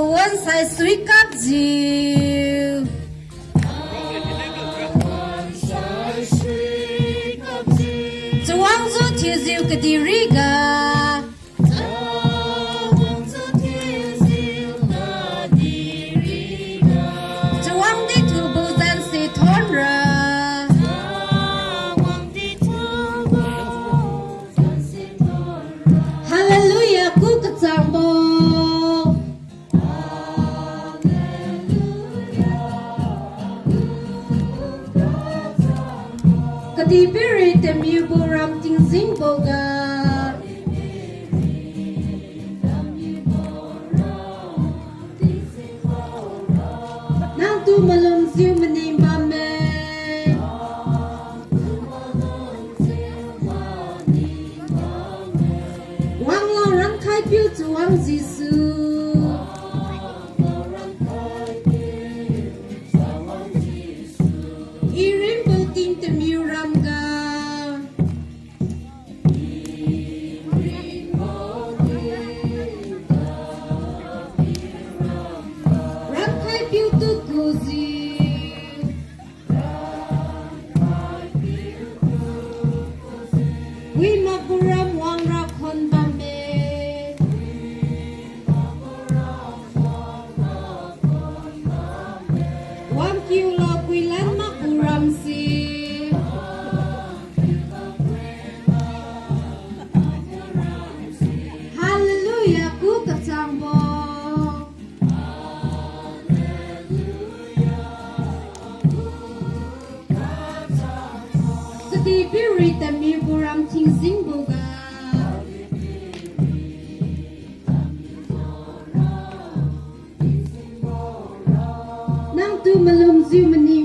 buồn say suy cáp dịu chuang du thiêu dịu cái đi riga chuang đi thu bu gian si thôn ra Hallelujah cú cái chàng bò Kadi biri tem yu buram ting zing boga Nang tu malum ziu manim bame Wang long rang khai piu tu wang jisu Irim bu ting tem yu ram ga Rang khai piu tu ku zi We ma buram wang ra khon bame Wang kiu lo quy lan ma buram si Hallelujah ku ka chang bo Kadi biri tem yu buram ting zing boga Nang tu malum ziu mani